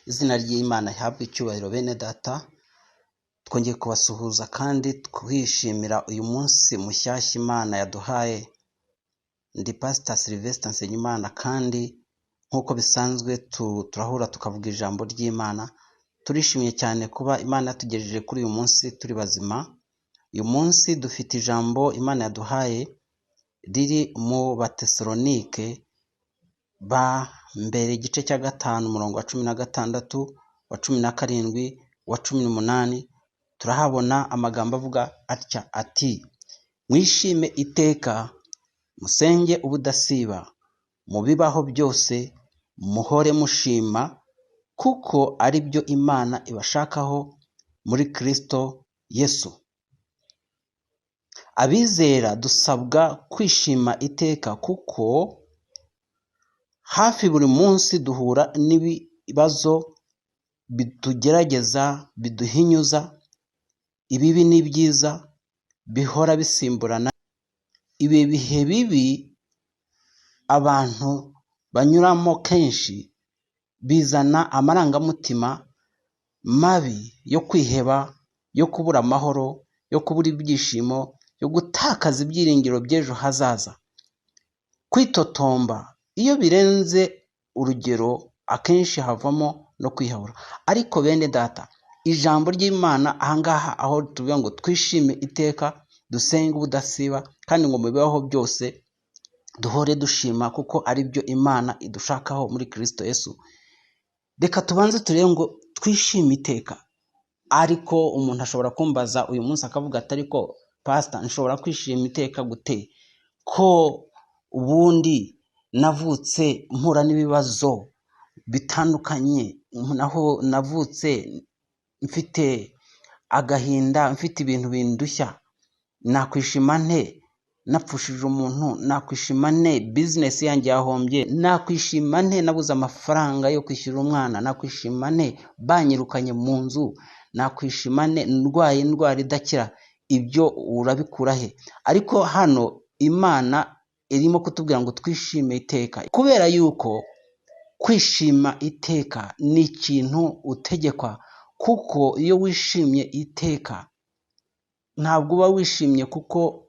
Izina ry'Imana ihabwe icyubahiro bene data. Twongeye kubasuhuza kandi twishimira uyu munsi mushyashya Imana yaduhaye. Ndi Pastor Sylvester Nsengimana kandi nkuko bisanzwe turahura tukavuga ijambo ry'Imana. Turishimye cyane kuba Imana yatugejeje kuri uyu munsi turi bazima. Uyu munsi dufite ijambo Imana yaduhaye riri mu Batesalonike ba mbere igice cya 5 umurongo wa 16, wa 17, wa 18. Turahabona amagambo avuga atya ati: mwishime iteka, musenge ubudasiba, mu bibaho byose muhore mushima, kuko ari byo Imana ibashakaho muri Kristo Yesu. Abizera dusabwa kwishima iteka kuko hafi buri munsi duhura n'ibibazo bitugerageza, biduhinyuza, ibibi n'ibyiza bihora bisimburana. Ibi bihe bibi abantu banyuramo kenshi bizana amarangamutima mabi yo kwiheba, yo kubura amahoro, yo kubura ibyishimo, yo gutakaza ibyiringiro by'ejo hazaza, kwitotomba. Iyo birenze urugero akenshi havamo no kwihahura. Ariko bene data, ijambo ry'Imana ahangaha aho tuvuga ngo twishime iteka, dusenge ubudasiba, kandi ngo mu bibaho byose duhore dushima, kuko ari byo Imana idushakaho muri Kristo Yesu. Reka tubanze turebe ngo twishime iteka. Ariko umuntu ashobora kumbaza uyu munsi akavuga ati: ariko Pastor, nshobora kwishima iteka gute ko ubundi navutse mpura n'ibibazo bitandukanye, naho navutse mfite agahinda, mfite ibintu bindushya? Nakwishima nte napfushije umuntu? Nakwishima nte business yanjye yahombye? Nakwishima nte nabuze amafaranga yo kwishyura umwana? Nakwishima nte banyirukanye mu nzu? Nakwishima nte ndwaye indwara idakira? Ibyo urabikura he? Ariko hano Imana irimo kutubwira ngo twishime iteka, kubera yuko kwishima iteka ni ikintu utegekwa. Kuko iyo wishimye iteka, ntabwo uba wishimye kuko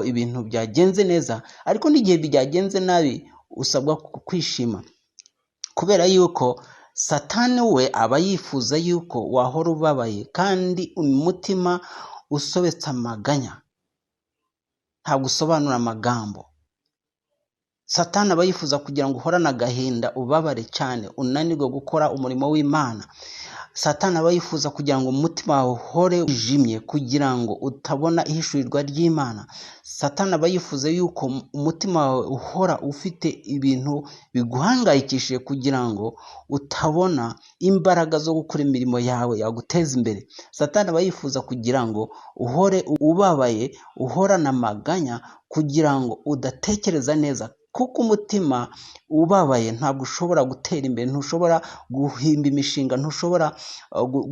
ibintu byagenze neza, ariko n'igihe byagenze nabi usabwa kwishima, kubera yuko Satani we aba yifuza yuko wahora ubabaye kandi umutima usobetse amaganya, ntabwo usobanura amagambo. Satani aba yifuza kugira ngo uhorane agahinda, ubabare cyane, unanirwe gukora umurimo w'Imana. Satani aba yifuza kugira ngo umutima wawe uhore wijimye, kugira ngo utabona ihishurirwa ry'Imana. Satani aba yifuza yuko umutima wawe uhora ufite ibintu biguhangayikishije, kugira ngo utabona imbaraga zo gukora imirimo yawe yaguteza imbere. Satani aba yifuza kugira ngo uhore ubabaye, uhorane amaganya, kugira ngo udatekereza neza. Kuko umutima ubabaye ntabwo ushobora gutera imbere, ntushobora guhimba imishinga, ntushobora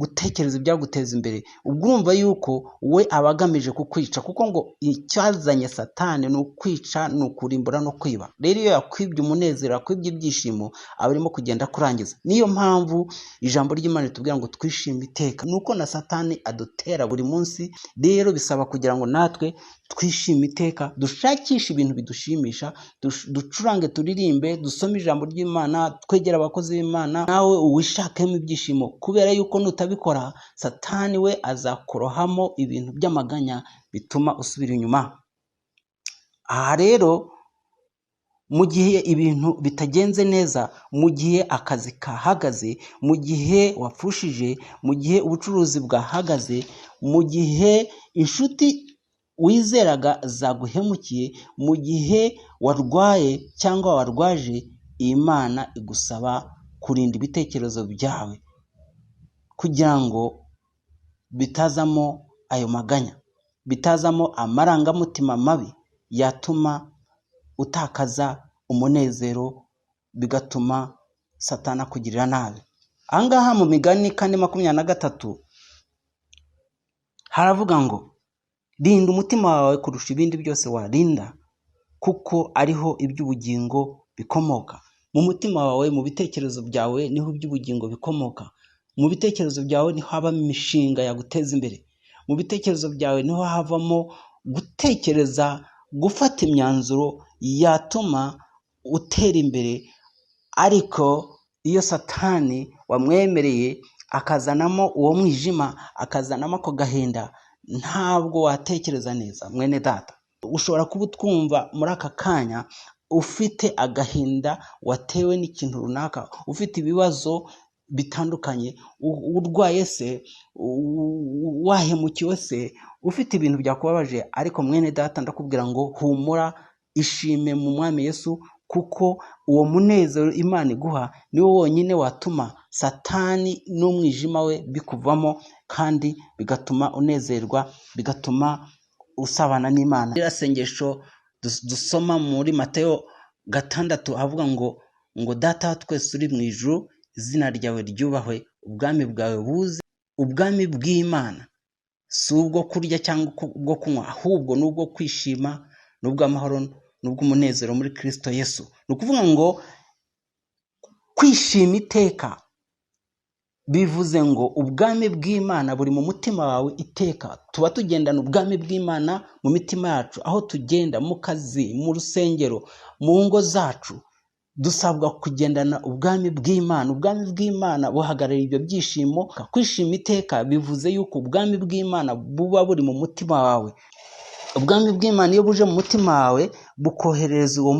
gutekereza ibyaguteza imbere. Ubwo urumva yuko we aba agamije kukwica, kuko ngo icyazanye Satani ni ukwica, ni ukurimbura no kwiba. Rero iyo yakwibye umunezero, yakwibye ibyishimo, aba arimo kugenda kurangiza. Niyo mpamvu ijambo ry'Imana ritubwira ngo twishime iteka, nuko na Satani adutera buri munsi. Rero bisaba kugira ngo natwe twishime iteka, dushakishe ibintu bidushimisha, ducurange, turirimbe, dusome ijambo ry'Imana, twegera abakozi b'Imana, nawe uwishakemo ibyishimo. Kubera yuko nutabikora, Satani we azakurohamo ibintu by'amaganya bituma usubira inyuma. Aha rero, mu gihe ibintu bitagenze neza, mu gihe akazi kahagaze, mu gihe wapfushije, mu gihe ubucuruzi bwahagaze, mu gihe inshuti wizeraga zaguhemukiye, mu gihe warwaye cyangwa warwaje, Imana igusaba kurinda ibitekerezo byawe, kugira ngo bitazamo ayo maganya, bitazamo amarangamutima mabi yatuma utakaza umunezero, bigatuma Satani akugirira nabi. Ahangaha mu Migani 4:23 haravuga ngo rinda umutima wawe kurusha ibindi byose warinda, kuko ariho iby'ubugingo bikomoka. mu mutima wawe, mu bitekerezo byawe niho iby'ubugingo bikomoka. Mu bitekerezo byawe niho habamo imishinga yaguteza imbere. Mu bitekerezo byawe niho havamo gutekereza, gufata imyanzuro yatuma utera imbere. Ariko iyo Satani wamwemereye akazanamo uwo mwijima, akazanamo ako gahinda, ntabwo watekereza neza mwene data. Ushobora kuba utwumva muri aka kanya ufite agahinda watewe n'ikintu runaka, ufite ibibazo bitandukanye, urwaye se, wahemukiwe se, ufite ibintu byakubabaje. Ariko mwene data ndakubwira ngo humura, ishime mu Mwami Yesu, kuko uwo munezero Imana iguha niwo wonyine watuma Satani n'umwijima we bikuvamo, kandi bigatuma unezerwa, bigatuma usabana n'Imana. Ira sengesho dusoma muri Mateyo 6 havuga ngo Data wa twese uri mu ijuru, izina ryawe ryubahwe, ubwami bwawe buze. Ubwami bw'Imana si ubwo kurya cyangwa ubwo kunywa, ahubwo n'ubwo kwishima, n'ubw'amahoro, n'ubw'umunezero muri Kristo Yesu. Ni ukuvuga ngo kwishima iteka bivuze ngo ubwami bw'Imana buri mu mutima wawe iteka. Tuba tugendana ubwami bw'Imana mu mitima yacu, aho tugenda, mu kazi, mu rusengero, mu ngo zacu, dusabwa kugendana ubwami bw'Imana. Ubwami bw'Imana buhagarara ibyo byishimo. Kwishima iteka bivuze yuko ubwami bw'Imana buba buri mu mutima wawe. Ubwami bw'Imana iyo buje mu mutima wawe bukohereza uwo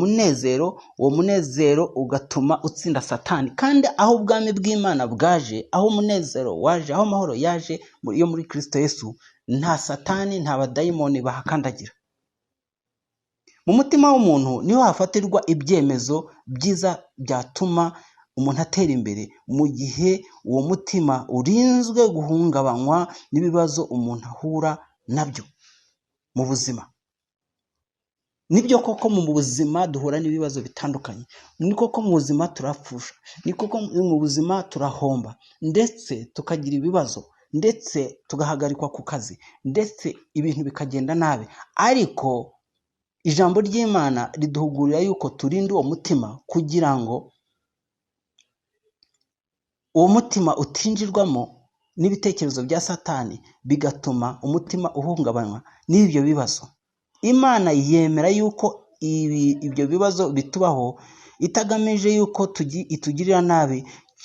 munezero ugatuma utsinda Satani. Kandi aho ubwami bw'Imana bwaje, aho umunezero waje, aho amahoro yaje yo muri Kristo Yesu, nta Satani, nta badayimoni bahakandagira. Mu mutima w'umuntu niho hafatirwa ibyemezo byiza byatuma umuntu atera imbere, mu gihe uwo mutima urinzwe guhungabanywa n'ibibazo umuntu ahura nabyo mu buzima. Nibyo koko mu buzima duhura n'ibibazo bitandukanye, ni koko mu buzima turapfusha, ni koko mu buzima turahomba, ndetse tukagira ibibazo, ndetse tugahagarikwa ku kazi, ndetse ibintu bikagenda nabi. Ariko ijambo ry'Imana riduhugurira yuko turinda uwo mutima, kugira ngo uwo mutima utinjirwamo n'ibitekerezo bya Satani, bigatuma umutima uhungabanywa n'ibyo bibazo. Imana yemera yuko ibyo bibazo bitubaho itagamije yuko itugirira nabi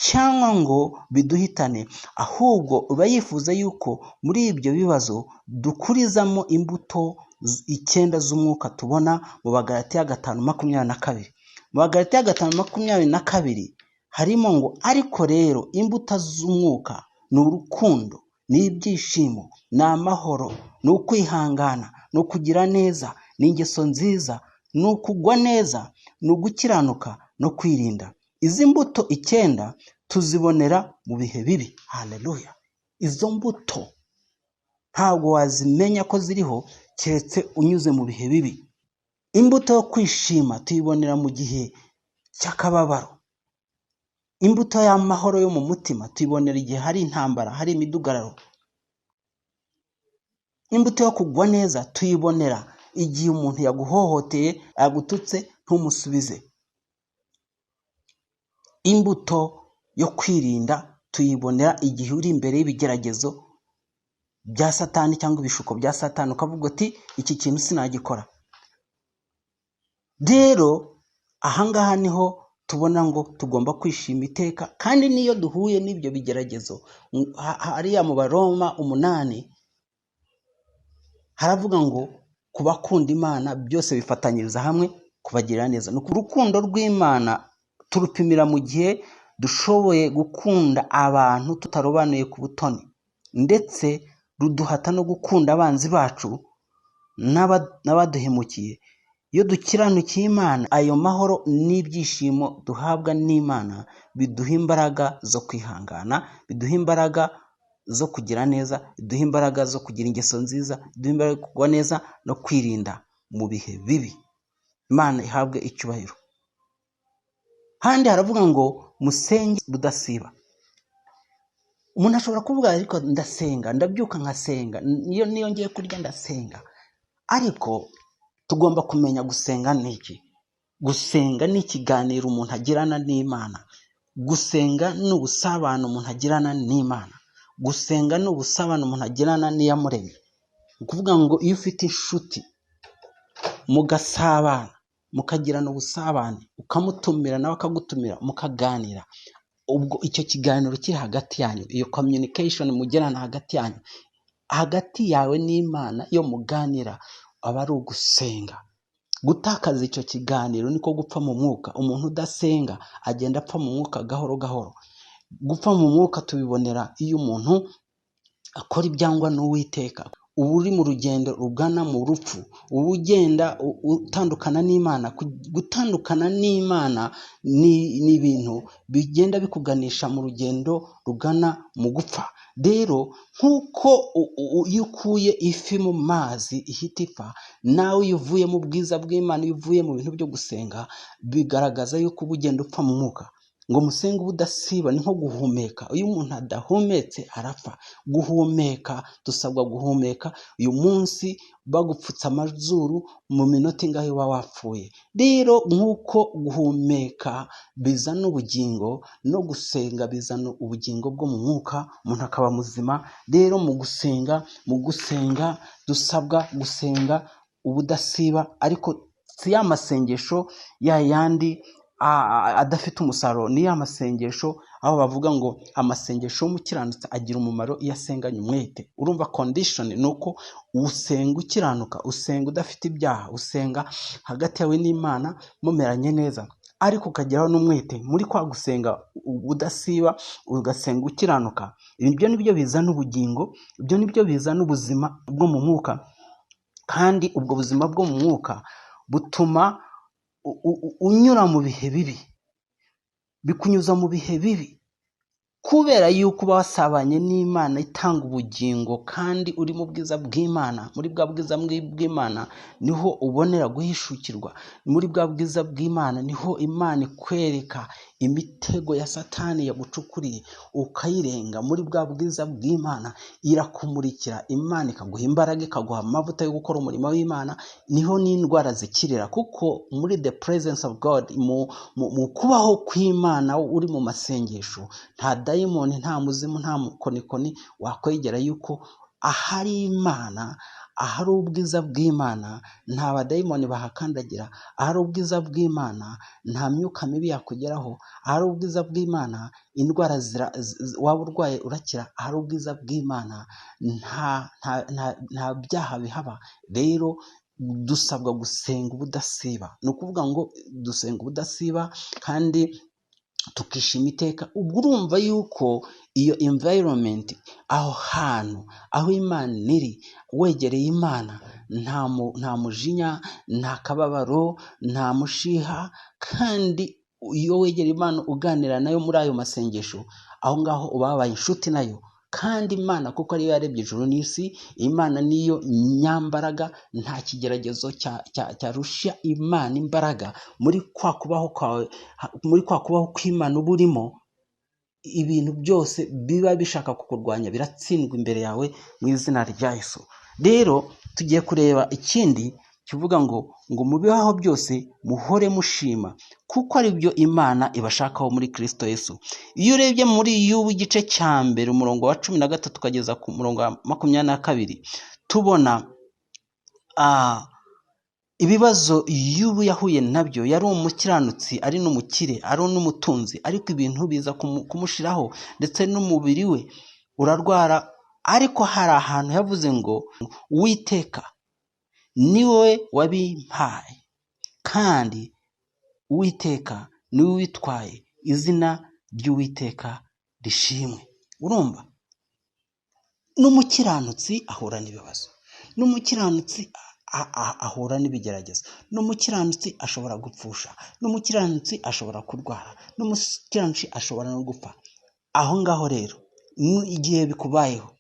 cyangwa ngo biduhitane, ahubwo uba yifuza yuko muri ibyo bibazo dukurizamo imbuto 9 z'umwuka tubona mu Bagalatiya 5:22. Mu Bagalatiya 5:22 harimo ngo ariko rero imbuto z'umwuka ni urukundo, ni ibyishimo, ni amahoro, ni ukwihangana, ni ukugira neza, ni ingeso nziza, ni ukugwa neza, ni ugukiranuka no kwirinda. Izi mbuto 9 tuzibonera mu bihe bibi. Haleluya! Izo mbuto ntabwo wazimenya ko ziriho keretse unyuze mu bihe bibi. Imbuto yo kwishima tuyibonera mu gihe cy'akababaro. Imbuto y'amahoro yo mu mutima tuyibonera igihe hari intambara, hari imidugararo. Imbuto yo kugwa neza tuyibonera igihe umuntu yaguhohoteye, yagututse, ntumusubize. Imbuto yo kwirinda tuyibonera igihe uri imbere y'ibigeragezo bya Satani cyangwa ibishuko bya Satani, ukavuga ati iki kintu sinagikora. Rero ahangaha niho tubona ngo tugomba kwishima iteka. Kandi niyo duhuye n'ibyo bigeragezo, hariya mu Baroma 8 haravuga ngo kubakunda Imana byose bifatanyiriza hamwe kubagirira neza. Nuko urukundo rw'Imana turupimira mu gihe dushoboye gukunda abantu tutarobanuye ku butoni, ndetse ruduhata no gukunda abanzi bacu n'abaduhemukiye. Iyo dukiranukiye Imana, ayo mahoro n'ibyishimo duhabwa n'Imana biduha imbaraga zo kwihangana, biduha imbaraga zo kugira neza, biduha imbaraga zo kugira ingeso nziza, biduha imbaraga zo kugwa neza no kwirinda mu bihe bibi. Imana ihabwe icyubahiro. Handi haravuga ngo musenge budasiba. Umuntu ashobora kuvuga ariko ndasenga, ndabyuka nkasenga, niyo ngiye kurya ndasenga. Ariko tugomba kumenya gusenga niki. gusenga ni ikiganiro umuntu agirana n'Imana. Gusenga ni ubusabane umuntu agirana n'Imana. Gusenga ni ubusabane umuntu agirana n'Iyamuremye. Ni ukuvuga ngo iyo ufite inshuti mugasabana, mukagirana ubusabane, ukamutumira nawe akagutumira, mukaganira, ubwo icyo kiganiro kiri hagati yanyu, iyo communication mugirana hagati yawe n'Imana, iyo muganira aba ari ugusenga. Gutakaza icyo kiganiro niko gupfa mu mwuka. Umuntu udasenga agenda apfa mu mwuka gahoro gahoro. Gupfa mu mwuka tubibonera iyo umuntu akora ibyangwa n'Uwiteka. Uba uri mu rugendo rugana mu rupfu, uba ugenda utandukana n'Imana. Gutandukana n'Imana ni ibintu bigenda bikuganisha mu rugendo rugana mu gupfa. Rero nk'uko iyo ukuye ifi mu mazi ihita ipfa, nawe iyo uvuye mu bwiza bw'Imana, iyo uvuye mu bintu byo gusenga, bigaragaza yuko uba ugenda upfa mu mwuka. Ngo musenge ubudasiba ni nko guhumeka. Iyo umuntu adahumetse arapfa. Guhumeka, dusabwa guhumeka. Uyu munsi bagupfutse amazuru, mu minota ingahe uba wapfuye. Rero nk'uko guhumeka bizana ubugingo, no gusenga bizana ubugingo bwo mu mwuka, umuntu akaba muzima. Rero mu gusenga dusabwa gusenga ubudasiba, ariko si ya masengesho ya yandi adafite umusaruro. Ni ya masengesho aho bavuga ngo amasengesho y'umukiranutsi agira umumaro iyo asenganye umwete. Urumva condition ni uko usenga ukiranuka, usenga udafite ibyaha, usenga hagati yawe n'Imana mumeranye neza, ariko ukageraho n'umwete muri kwa gusenga udasiba, ugasenga ukiranuka. Ibyo nibyo bizana ubugingo, ibyo nibyo bizana ubuzima bwo mu mwuka. Kandi ubwo buzima bwo mu mwuka butuma unyura mu bihe bibi, bikunyuza mu bihe bibi, kubera yuko uba wasabanye n'Imana itanga ubugingo, kandi uri mu bwiza bw'Imana. Muri bwa bwiza bw'Imana niho ubonera guhishukirwa. Muri bwa bwiza bw'Imana niho Imana ikwereka imitego ya Satani yagucukuriye ukayirenga. Muri bwa bwiza bw'Imana irakumurikira, Imana ikaguha imbaraga, ikaguha amavuta yo gukora umurimo w'Imana. Niho n'indwara zikirira, kuko muri the presence of God, mu kubaho kw'Imana uri mu masengesho, nta dayimoni, nta muzimu, nta mukonikoni wakwegera. Yuko ahari Imana, ahari ubwiza bw'Imana, nta badayimoni bahakandagira. Ahari ubwiza bw'Imana, nta myuka mibi yakugeraho. Ahari ubwiza bw'Imana, indwara waba urwaye urakira. Ahari ubwiza bw'Imana, nta byaha bihaba. Rero dusabwa gusenga ubudasiba. Ni ukuvuga ngo dusenga ubudasiba kandi tukishima iteka. Ubwo urumva yuko iyo environment, aho hantu, aho Imana iri, wegereye Imana, nta mujinya, nta kababaro, nta mushiha. Kandi iyo wegereye Imana uganira nayo muri ayo masengesho, aho ngaho uba wabaye inshuti nayo. Kandi Imana kuko ariyo yarebye ijuru n'isi, Imana niyo nyambaraga. Nta kigeragezo cyarusha Imana imbaraga. Muri kwa kubaho kwawe, muri kwa kubaho kw'Imana uba urimo, ibintu byose biba bishaka kukurwanya biratsindwa imbere yawe mu izina rya Yesu. Rero tugiye kureba ikindi kivuga ngo mu bibaho byose muhore mushima, kuko ari byo Imana ibashakaho muri Kristo Yesu. Iyo urebye muri Yubu igice cya mbere umurongo wa 13 tukageza ku murongo wa 22, tubona ibibazo Yubu yahuye nabyo. Yari umukiranutsi, ari n'umukire, ari n'umutunzi, ariko ibintu biza kumushiraho, ndetse n'umubiri we urarwara. Ariko hari ahantu yavuze ngo Uwiteka niwe wabimpaye, kandi Uwiteka niwe witwaye, izina ry'Uwiteka rishimwe. Urumva, n'umukiranutsi ahura n'ibibazo, n'umukiranutsi ahura n'ibigeragezo, n'umukiranutsi ashobora gupfusha, n'umukiranutsi ashobora kurwara, n'umukiranutsi ashobora no gupfa. Aho ngaho rero igihe bikubayeho,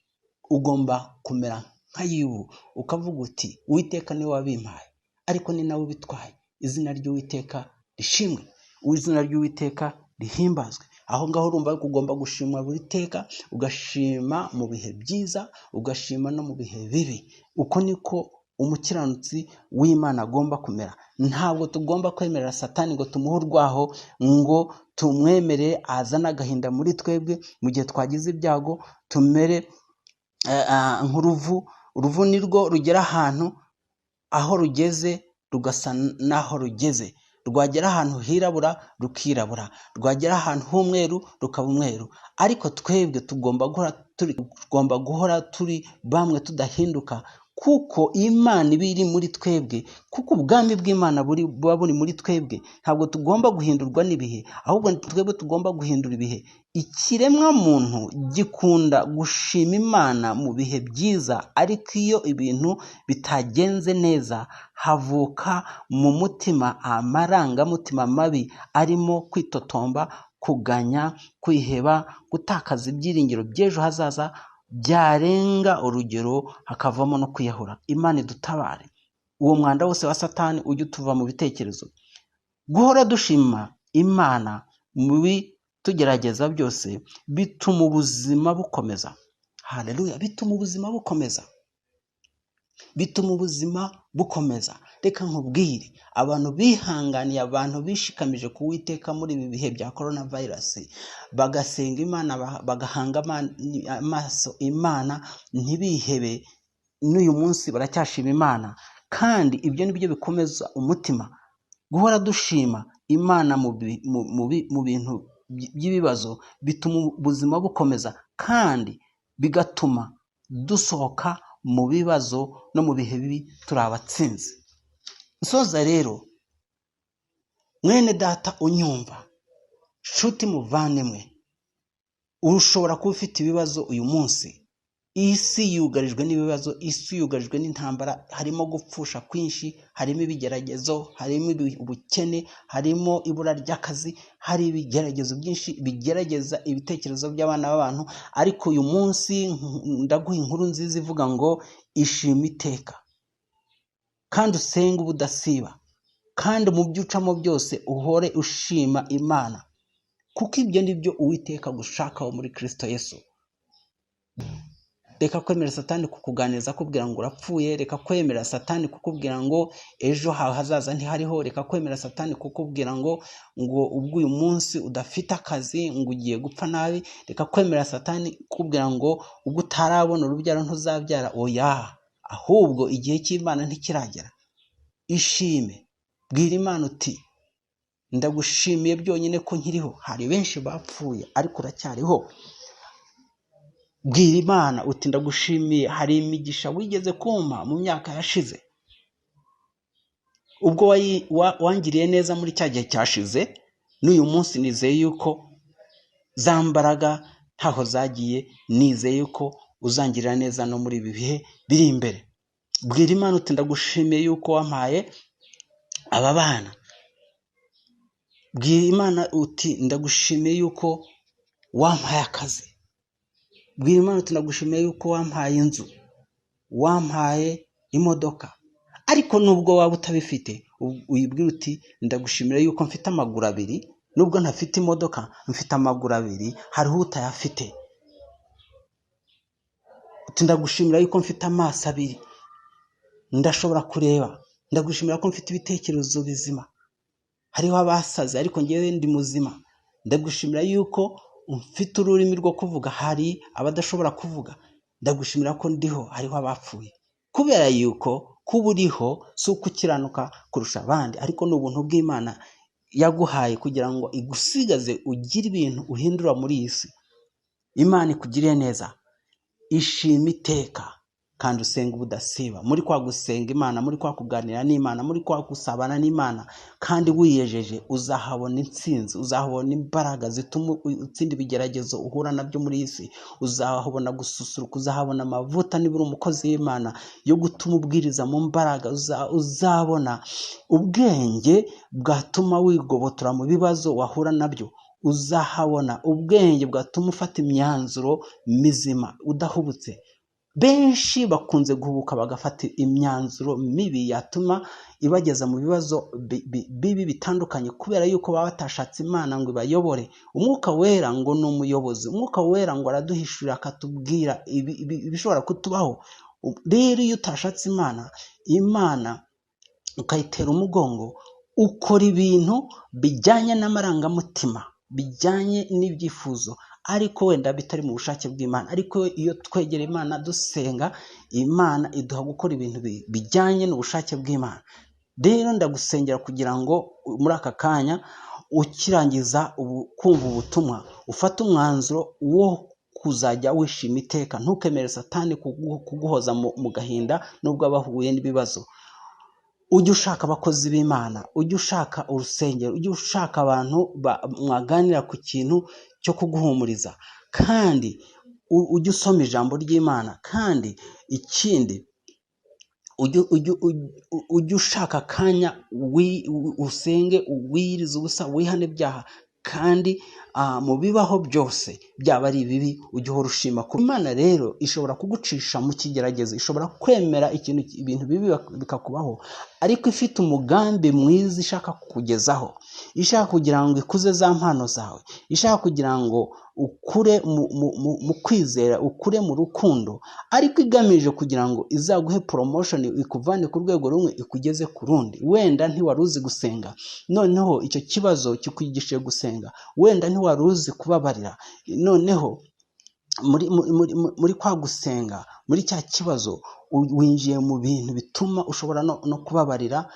ugomba kumera nka Yubu, ukavuga uti Uwiteka niwe wabimpaye, ariko ni nawe ubitwaye. Izina ry'Uwiteka rishimwe, izina ry'Uwiteka rihimbazwe. Aho ngaho urumva ko ugomba gushima buri teka, ugashima mu bihe byiza, ugashima no mu bihe bibi. Uko niko umukiranutsi w'Imana agomba kumera. Ntabwo tugomba kwemerera Satani ngo tumuhe urwaho, ngo tumwemere azana agahinda muri twebwe mu gihe twagize ibyago, tumere nk'uruvu. Uruvu nirwo rugera ahantu, aho rugeze rugasa n'aho rugeze, rwagera ahantu hirabura rukirabura, rwagera ahantu h'umweru rukaba umweru. Ariko twebwe tugomba guhora turi bamwe tudahinduka, kuko Imana iba iri muri twebwe, kuko ubwami bw'Imana buba buri muri twebwe. Ntabwo tugomba guhindurwa n'ibihe, ahubwo twebwe tugomba guhindura ibihe. Ikiremwa muntu gikunda gushima Imana mu bihe byiza, ariko iyo ibintu bitagenze neza havuka mu mutima amarangamutima mabi arimo kwitotomba, kuganya, kwiheba, gutakaza ibyiringiro by'ejo hazaza, byarenga urugero hakavamo no kwiyahura. Imana idutabare. Uwo mwanda wose wa Satani ujye utuva mu bitekerezo. Guhora dushima Imana mu bitugerageza byose bituma ubuzima bukomeza. Haleluya. Bituma ubuzima bukomeza. Bituma ubuzima bukomeza. Reka nkubwire, abantu bihanganiye, abantu bishikamije ku Uwiteka muri ibi bihe bya coronavirus, bagasenga Imana, bagahanga amaso Imana, ntibihebe, n'uyu munsi baracyashima Imana. Kandi ibyo nibyo bikomeza umutima. Guhora dushima Imana mu bintu by'ibibazo bituma ubuzima bukomeza, kandi bigatuma dusohoka mu bibazo no mu bihe bibi turi abatsinzi. Nsoza rero, mwene data unyumva, nshuti muvandimwe, ushobora kuba ufite ibibazo uyu munsi. Isi yugarijwe n'ibibazo, isi yugarijwe n'intambara, harimo gupfusha kwinshi, harimo ibigeragezo, harimo ubukene, harimo ibura ry'akazi, hari ibigeragezo byinshi bigerageza ibitekerezo by'abana b'abantu. Ariko uyu munsi ndaguha inkuru nziza ivuga ngo ishima iteka, kandi usenge ubudasiba, kandi mu byo ucamo byose uhore ushima Imana, kuko ibyo nibyo Uwiteka gushakaho muri Kristo Yesu. Reka kwemera Satani kukuganiriza akubwira ngo urapfuye. Reka kwemera Satani kukubwira ngo ejo hawe hazaza ntihariho. Reka kwemera Satani kukubwira ngo ubwo uyu munsi udafite akazi ngo ugiye gupfa nabi. Reka kwemera Satani kukubwira ngo ubwo utarabona urubyaro ntuzabyara. Oya, ahubwo igihe cy'Imana ntikiragera. Ishime, bwira Imana uti ndagushimiye byonyine ko nkiriho. Hari benshi bapfuye ariko uracyariho. Bwira Imana uti ndagushimiye, hari imigisha wigeze kumpa mu myaka yashize. Ubwo wangiriye neza muri cya gihe cyashize, n'uyu munsi nizeye yuko za mbaraga ntaho zagiye. Nizeye yuko uzangirira neza no muri ibi bihe biri imbere. Bwira Imana uti ndagushimiye yuko wampaye aba bana. Bwira Imana uti ndagushimiye yuko wampaye akazi. Bwira Imana uti ndagushimiye yuko wampaye inzu, wampaye imodoka. Ariko nubwo waba utabifite, uyibwira uti ndagushimira yuko mfite amaguru abiri. Nubwo ntafite imodoka, mfite amaguru abiri, hariho utayafite. Uti ndagushimira yuko mfite amaso abiri, ndashobora kureba. Ndagushimira ko mfite ibitekerezo bizima. Hariho abasaze ariko ngewe ndi muzima. Ndagushimira yuko mfite ururimi rwo kuvuga, hari abadashobora kuvuga. Ndagushimira ko ndiho, hariho abapfuye. Kubera yuko kuba uriho si ukukiranuka kurusha abandi, ariko ni ubuntu bw'Imana yaguhaye kugira ngo igusigaze ugire ibintu uhindura muri iyi si. Imana ikugiriye neza. Ishima iteka kandi usenga ubudasiba. Muri kwa gusenga Imana, muri kwa kuganira n'Imana, muri kwa gusabana n'Imana, kandi wiyejeje, uzahabona intsinzi, uzahabona imbaraga zituma utsinda ibigeragezo uhura nabyo muri iyi si. Uzahabona gususuruka, uzahabona amavuta nibura umukozi w'Imana yo gutuma ubwiriza mu mbaraga. Uzabona ubwenge bwatuma wigobotora mu bibazo wahura nabyo. Uzahabona ubwenge bwatuma ufata imyanzuro mizima udahubutse. Benshi bakunze guhubuka bagafata imyanzuro mibi yatuma ibageza mu bibazo bibi bitandukanye, kubera yuko baba batashatse Imana ngo ibayobore. Umwuka wera ngo ni umuyobozi. Umwuka wera ngo araduhishurira akatubwira ibishobora kutubaho. Rero iyo utashatse Imana ukayitera umugongo, ukora ibintu bijyanye n'amarangamutima, bijyanye n'ibyifuzo, ariko wenda bitari mu bushake bw'Imana. Ariko iyo twegera Imana dusenga, Imana iduha gukora ibintu bijyanye n'ubushake bw'Imana. Rero ndagusengera kugira ngo muri aka kanya ukirangiza kumva ubutumwa, ufate umwanzuro wo kuzajya wishima iteka, ntukemere Satani kuguhoza mu gahinda nubwo abahuye n'ibibazo. Ujye ushaka abakozi b'Imana, ujye ushaka urusengero, ujye ushaka abantu mwaganira ku kintu cyo kuguhumuriza, kandi ujye usoma ijambo ry'Imana. Kandi ikindi, ujye ushaka akanya usenge, wiyirize ubusa, wihane ibyaha. Kandi mu bibaho byose, byaba ari ibibi, ujye uhora ushima. Imana rero ishobora kugucisha mu kigeragezo, ishobora kwemera ibintu bibi bikakubaho, ariko ifite umugambi mwiza ishaka kukugezaho, ishaka kugira ngo ikuze za mpano zawe, ishaka kugira ngo ukure mu kwizera, ukure mu rukundo, ariko igamije kugira ngo izaguhe promotion, ikuvane ku rwego rumwe ikugeze ku rundi. Wenda ntiwari uzi gusenga, noneho icyo kibazo kikwigishe gusenga. Wenda ntiwari uzi kubabarira, noneho muri kwa gusenga, muri cya kibazo winjiye mu bintu bituma ushobora no kubabarira.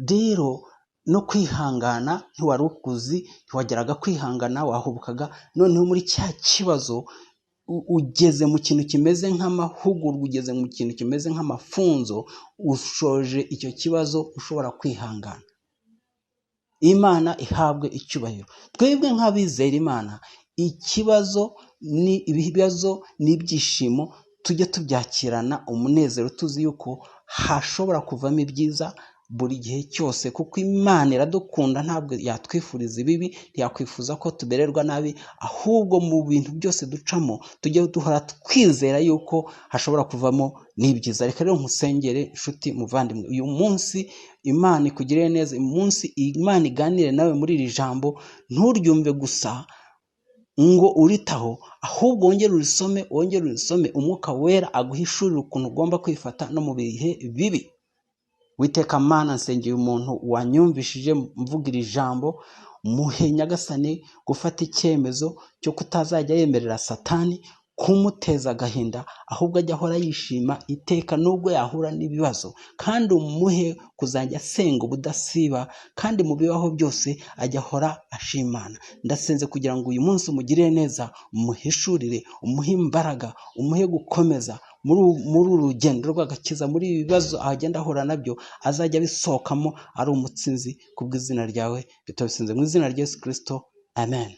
Rero no kwihangana ntiwari ukuzi, ntiwageraga kwihangana, wahubukaga. Noneho muri cya kibazo ugeze mu kintu kimeze nk'amahugurwa, ugeze mu kintu kimeze nk'amafunzo, ushoje icyo kibazo ushobora kwihangana. Imana ihabwe icyubahiro. Twebwe nk'abizera Imana, ibibazo n'ibyishimo tujye tubyakirana umunezero, tuzi yuko hashobora kuvamo ibyiza buri gihe cyose, kuko Imana iradukunda, ntabwo yatwifuriza ibibi, ntiyakwifuza ko tubererwa nabi. Ahubwo mu bintu byose ducamo tujye duhora twizera yuko hashobora kuvamo n'ibyiza. Reka rero nkusengere inshuti muvandimwe, uyu munsi Imana ikugirire neza, uyu munsi Imana iganire nawe muri iri jambo. Nturyumve gusa ngo uritaho, ahubwo wongere urisome, Umwuka Wera aguhishurire ukuntu ugomba kwifata no mu bihe bibi. Witeka Mana, nsengeye umuntu wanyumvishije mvuga iri jambo, muhe Nyagasani gufata icyemezo cyo kutazajya yemerera Satani kumuteza agahinda, ahubwo ajya ahora yishima iteka nubwo yahura n'ibibazo. Kandi umuhe kuzajya asenga ubudasiba, kandi mu bibaho byose ajya ahora ashimana. Ndasenze kugira ngo uyu munsi umugirire neza, umuhishurire, umuhe imbaraga, umuhe gukomeza muri uru rugendo rw'agakiza. Muri ibi bibazo agenda ahura nabyo, azajya abisohokamo ari umutsinzi kubw'izina ryawe. Bitabisenze mu izina rya Yesu Kristo, amen.